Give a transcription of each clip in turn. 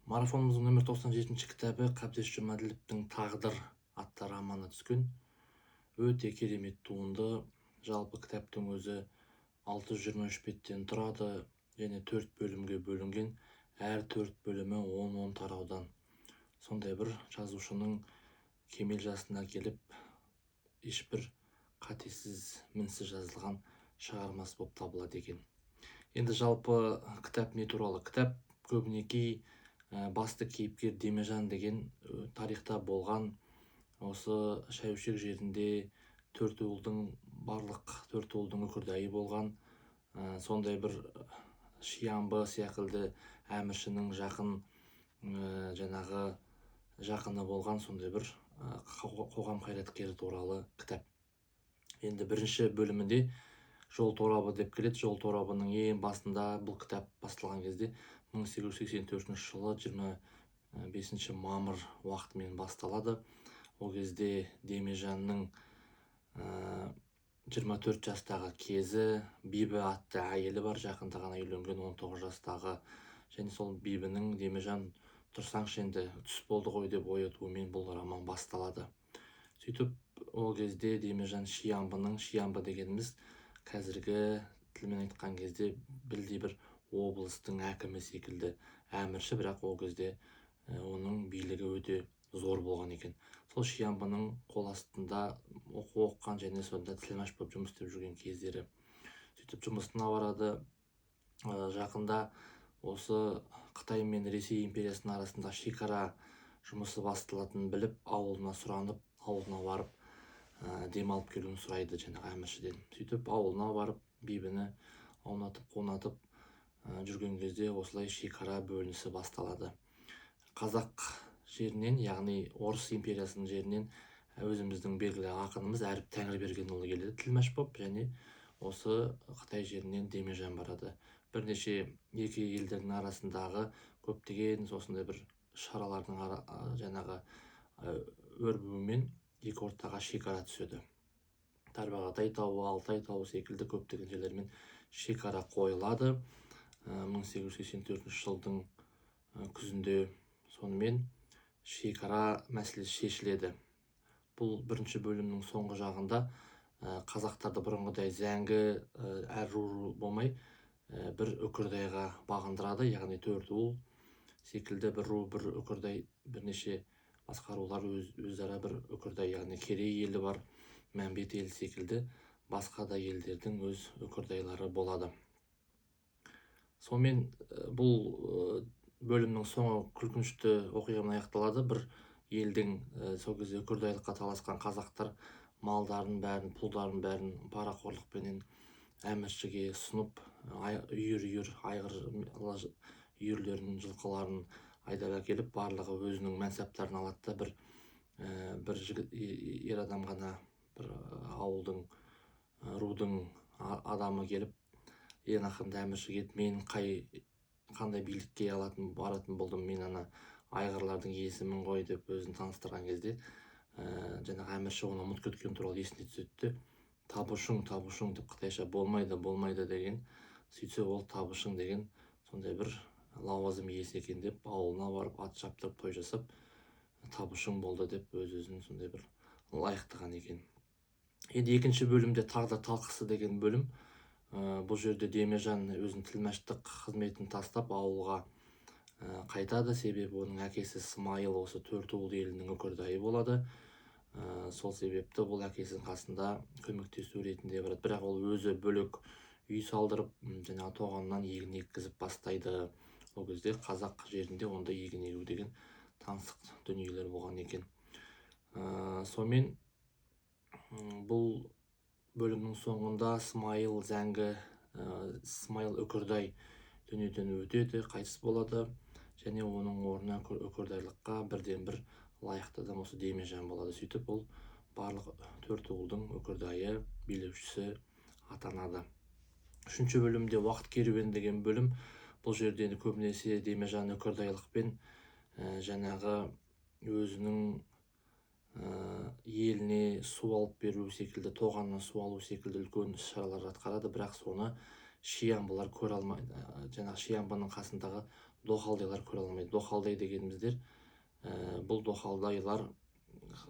Марафонымыздың нөмір 97 кітабы Қабдеш Жұмаділовтің «Тағдыр» атты романы түскен. Өте керемет туынды. Жалпы кітаптың өзі 623 беттен тұрады және 4 бөлімге бөлінген. Әр 4 бөлімі 10-10 тараудан. Сондай бір жазушының кемел жасына келіп, ешбір қатесіз, мінсіз жазылған шығармасы болып табылады екен. Енді жалпы кітап не туралы? Кітап көбінекей басты кейіпкер Демежан деген тарихта болған, осы Шәуешек жерінде барлық төртуылдың үкірдайы болған, сондай бір Шиямбы секілді әміршінің жақыны болған сондай бір қоғам қайраткері туралы кітап. Енді бірінші бөлімінде жол торабы деп келеді. Жол торабының ең басында бұл кітап басталған кезде 1884 жылы 25 мамыр уақытымен басталады. Ол кезде Демежанның 24 жастағы кезі, Бибі атты әйелі бар, жақында ғана үйленген 19 жастағы. Және сол Бибінің Демежан тұрсаңшы енді түс болды ғой деп оятуымен бұл роман басталады. Сөйтіп ол кезде Демежан Шиямбы дегеніміз қазіргі тілмен айтқан кезде білдей бір облыстың әкімі секілді әмірші, бірақ ол кезде оның билігі өте зор болған екен. Сол Шиямбының қол астында оқыған және сонда тілмаш болып жұмыс істеп жүрген кездері. Сөйтіп жұмысына барады. Жақында осы Қытай мен Ресей империясының арасында шекара жұмысы басталатынын біліп, ауылына сұранып, ауылына барып демалып келуін сұрайды жаңағы әміршіден. Сөйтіп ауылына барып, Бибіні аунатып, қонатып жүрген кезде осылай шекара бөлінісі басталады. Қазақ жерінен, яғни Орыс империясының жерінен өзіміздің белгілі ақынымыз Әріп Тәңірбергенұлы келеді тілмаш болып, және осы Қытай жерінен Демежан барады. Бірнеше екі елдердің арасындағы көптеген осындай бір шаралардың өрбуімен екі ортаға шекара түседі. Тарбағатай тауы, Алтай тауы секілді көптеген жерлермен шекара қойылады. 1884 жылдың күзінде сонымен шекара мәселесі шешіледі. Бұл бірінші бөлімнің соңғы жағында қазақтарды бұрынғыдай зәңгі әр ру болмай бір үкірдайға бағындырады, яғни төртуыл секілді бір ру, бір үкірдай, бірнеше басқа рулар өзара бір үкірдай, яғни Керей елі бар, Мәмбет елі секілді басқа да елдердің өз үкірдайлары болады. Сонымен бұл бөлімнің соңы күлкінішті оқиғамен аяқталады. Бір елдің сол кезде үкірдайлыққа таласқан қазақтар малдарын бәрін, пұлдарын бәрін парақорлықпенен әміршіге ұсынып, үйір айғыр үйірлерін, жылқыларын айдап әкеліп, барлығы өзінің мәнсаптарын алады да бір жігіт ер адам ғана, бір ауылдың рудың адамы келіп, ең ақырында әмірші келіп, мен қандай билікке баратын болдым, мен ана айғырлардың иесімін ғой деп өзін таныстырған кезде, жаңағы әмірші оны ұмытып кеткен туралы есіне түседі. Табушың деп қытайша болмайды деген. Сөйтсе ол Табушың деген сондай бір лауазым иесі екен деп, ауылына барып ат шаптырып той жасап, Табушың болды деп өз-өзін сондай бір лайықтаған екен. Енді екінші бөлімде Тағдыр талқысы деген бөлім. Бұл жерде Демежан өзінің тілмаштық қызметін тастап ауылға қайтады, себебі оның әкесі Смайыл осы төртуыл елінің үкірдайы болады. Сол себепті бұл әкесінің қасында көмектесу ретінде барады, бірақ ол өзі бөлек үй салдырып, жаңағы тоғаннан егін еккізіп бастайды. Ол кезде қазақ жерінде онда егін егу деген таңсық дүниелер болған екен. Сонымен бұл бөлімнің соңында Смайыл үкірдай дүниеден өтеді, қайтыс болады, және оның орнына үкірдайлыққа бірден бір лайықты адам осы Демежан болады. Сөйтіп ол барлық төртуылдың үкірдайы, билеушісі атанады. Үшінші бөлімде Уақыт керуені деген бөлім. Бұл жерде көбінесе Демежан үкірдайлықпен жаңағы өзінің еліне су алып беру секілді, тоғаннан су алу секілді үлкен іс-шаралар атқарады, бірақ соны Шиямбылар көре алмайды. Жаңағы Шиямбының қасындағы доқалдайлар көре алмайды. Доқалдай дегеніміздер бұл доқалдайлар,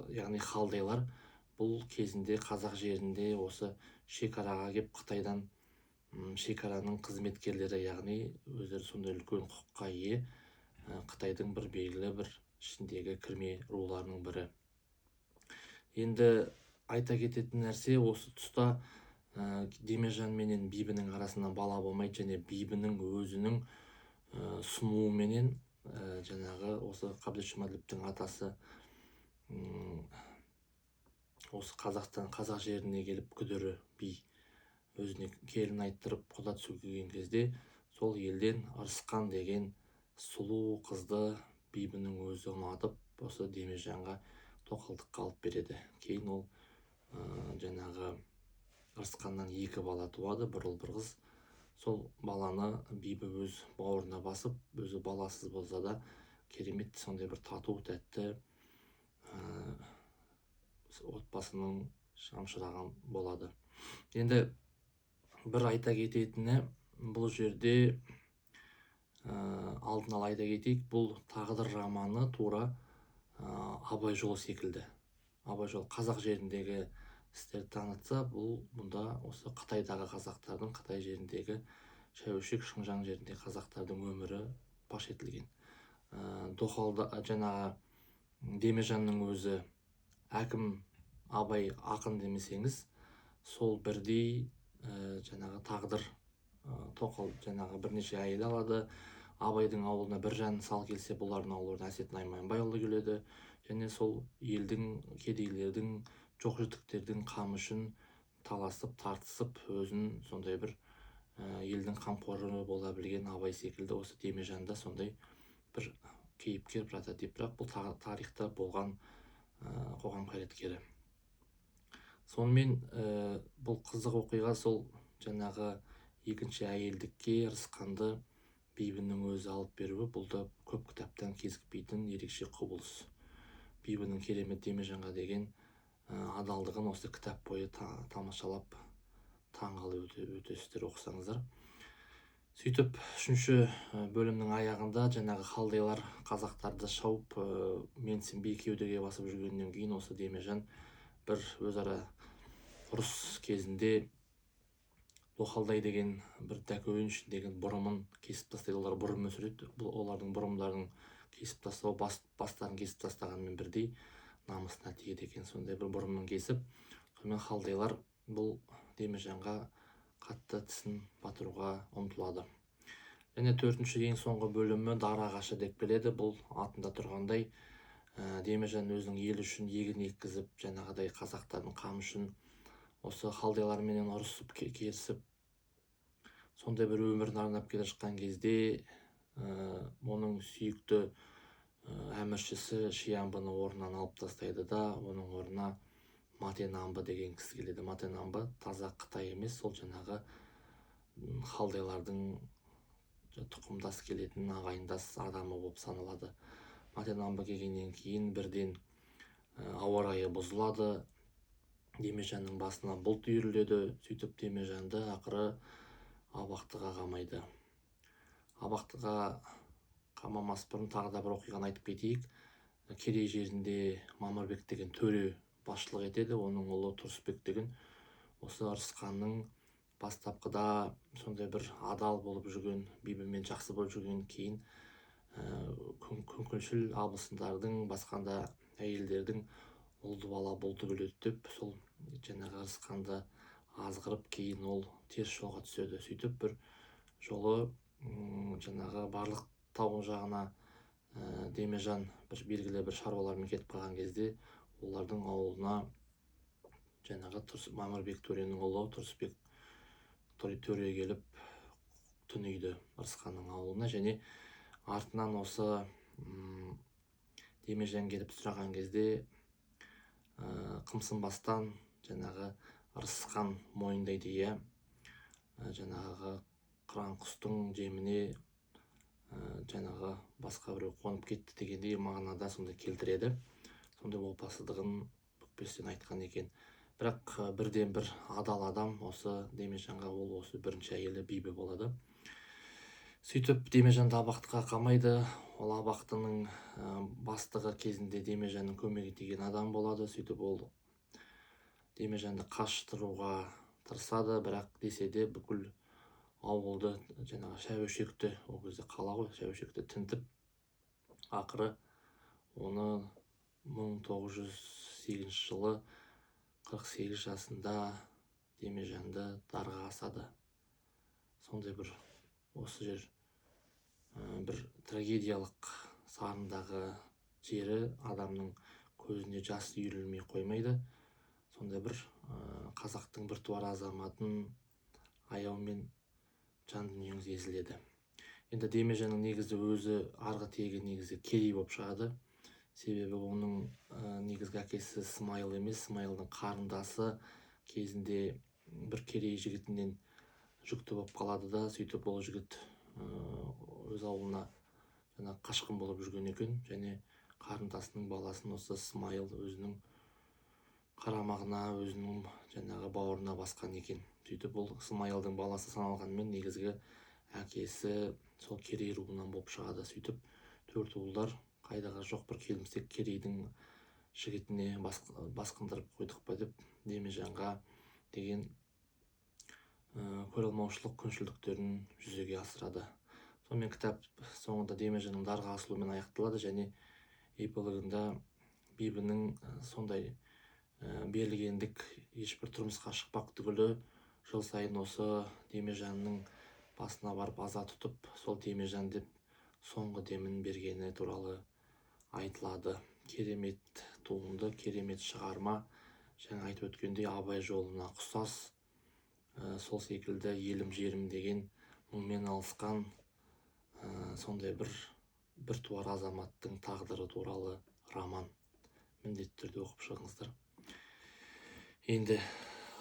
яғни халдайлар, бұл кезінде қазақ жерінде осы шекараға кеп Қытайдан шекараның қызметкерлері, яғни өздері сондай үлкен құқыққа ие Қытайдың бір белгілі бір ішіндегі кірме руларының бірі. Енді айта кететін нәрсе, осы тұста Демежан менен Бибінің арасында бала болмайды, және Бибінің өзінің сұнуыменен жаңағы осы Қабдеш Жұмаділовтің атасы осы қазақ жеріне келіп күдірі би өзіне келін айттырып құда түсу келген кезде сол елден Ырысқан деген сұлу қызды Бибінің өзі ұнатып осы Демежанға тоқалдыққа алып береді. Кейін ол жаңағы Ырысқаннан 2 бала туады, бір ұл бір қыз. Сол баланы Бибі өз бауырына басып, өзі баласыз болса да керемет сондай бір тату тәтті отбасының шамшыраған болады. Енді бір айта кететіні, бұл жерде алдын ала айта кетейік, бұл тағдыр романы тура Абай жолы секілді. Абай жолы қазақ жеріндегі істерді танытса, бұнда осы Қытайдағы қазақтардың, Қытай жеріндегі Шәуешек, Шыңжаң жеріндегі қазақтардың өмірі паш етілген. Доқалда жаңағы Демежанның өзі әкім, Абай ақын демесеңіз, сол бірдей жаңағы тағдыр тоқал жаңағы бірнеше әйел алады. Абайдың ауылына Біржан Сал келсе, бұлардың ауылына Әсет Найманбайұлы келеді. Және сол елдің, кедейлердің, жоқ-жітіктердің қамы үшін таласып, тартысып, өзін сондай бір елдің қамқоры бола білген Абай секілді осы Демежанда сондай бір кейіпкер, прототип. Бірақ бұл тарихта болған қоғам қайраткері. Сонымен бұл қызық оқиға сол жаңағы екінші әйелдікке Ырысқанды Бибінің өзі алып беруі, бұл да көп кітаптан кезікпейтін ерекше құбылыс. Бибінің керемет Демежанға деген адалдығын осы кітап бойы тамашалап таңғалы өтесіздер оқысаңыздар. Сөйтіп, 3-ші бөлімнің аяғында жаңағы халдайлар қазақтарды шауып, менсінбей кеудеге басып жүргеннен кейін осы Демежан бір өзара ұрыс кезінде Доқалдай деген бір дәкөйін ішіндегі бұрымын кесіп тастайды. Олар бұрым өсіреді. Олардың бұрымдарын кесіп тастау бастарын кесіп тастағанмен бірдей намысына тиеді екен. Сондай бір бұрымын кесіп, сонымен халдайлар бұл Демежанға қатты тісін батыруға ұмтылады. Және 4-ші ең соңғы бөлімі дар ағашы деп келеді. Бұл атында тұрғандай Демежан өзінің ел үшін егін еккізіп, жаңағыдай қазақтардың қамы үшін осы халдайларменен ұрысып керісіп, сондай бір өмірін арнап келе жатқан кезде оның сүйікті әміршісі Шиямбыны орнынан алып тастайды да, оның орнына Матенамбы деген кісі келеді. Матенамбы таза Қытай емес, сол жаңағы халдайлардың тұқымдас келетін ағайындас адамы болып саналады. Матенамбы келгеннен кейін бірден ауа райы бұзылады. Демежанның басына бұлт үйіріледі. Сөйтіп Демежанды ақыры Абақтыға қамайды. Абақтыға қамамас бұрын тағы да бір оқиғаны айтып кетейік. Керей жерінде Мамырбек деген төре басшылық етеді. Оның ұлы Тұрысбек деген осы Ырысқанның бастапқыда сондай бір адал болып жүрген, Бибімен жақсы болып жүрген, кейін күңкілшіл абысындардың, басқанда әйелдердің ұлды бала болды біледі деп, сол жаңағы Ырысқанды азғырып, кейін ол теріс жолға түседі. Сөйтіп бір жолы жаңағы барлық тау жағына Демежан бір белгілі бір шаруалармен кетіп қалған кезде, олардың ауылына жаңағы Мамырбек төренің ұлы Тұрысбек төре келіп түнейді Ырысқанның ауылына. Және артынан осы Демежан келіп сұраған кезде қымсынбастан жаңағы Ырысқан мойындайды. Иә, жаңағы қыран құстың жеміне жаңағы басқа біреу қонып кетті дегендей мағынада сондай келтіреді. Сондай опасыздығын бүкпестен айтқан екен. Бірақ бірден бір адал адам осы Демежанға, ол осы бірінші әйелі Бибі болады. Сөйтіп Демежанды абақтыға қамайды. Ол абақтының бастығы кезінде Демежанның көмегі тиген адам болады. Сөйтіп ол Демежанды қаштыруға тырысады, бірақ десе де бүкіл ауылды жаңағы шәуешекті, ол кезде қала ғой, шәуешекті тінтіп, ақыры оны 1908 жылы 48 жасында Демежанды дарға асады. Сондай бір осы жер бір трагедиялық сарындағы жері, адамның көзіне жас үйірілмей қоймайды. Сондай бір қазақтың біртуар азаматын аяумен жан дүниеңіз езіледі. Енді Демежанның негізі өзі арғы тегі негізі керей болып шығады. Себебі оның негізгі әкесі Смайыл емес, Смайылдың қарындасы кезінде бір керей жігітінен жүкті болып қалады да, сөйтіп ол жігіт өз ауылына қашқын болып жүрген екен, және қарындасының баласын осы Смайыл өзінің қарамағына, өзінің жаңағы бауырына басқан екен. Сөйтіп ол Смайылдың баласы саналғанымен негізгі әкесі сол керей руынан болып шығады. Сөйтіп төрт ұлдар қайдағы жоқ бір келімсек керейдің жігітіне басқындырып қойдық па деп Демежанға деген көреалмаушылық күншілдіктерін жүзеге асырады. Сонымен кітап соңында Демежанның дарға асылуымен аяқталады, және эпилогында бибінің сондай берілгендік ешбір тұрмысқа шықпақ түгілі жыл сайын осы Демежанның басына барып аза тұтып, сол Демежан деп соңғы демін бергені туралы айтылады. Керемет туынды, керемет шығарма. Жаңа айтып өткендей абай жолына ұқсас, сол секілді елім жерім деген мұңмен алысқан сондай бір туар азаматтың тағдыры туралы роман. Міндетті түрде оқып шығыңыздар. Енді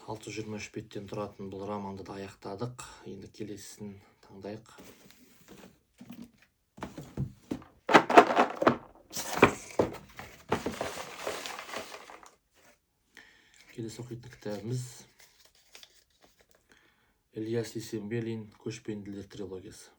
623 беттен тұратын бұл романды да аяқтадық. Енді келесісін таңдайық. Келесі оқитын кітабымыз Ілияс Есенберлин «Көшпенділер» трилогиясы.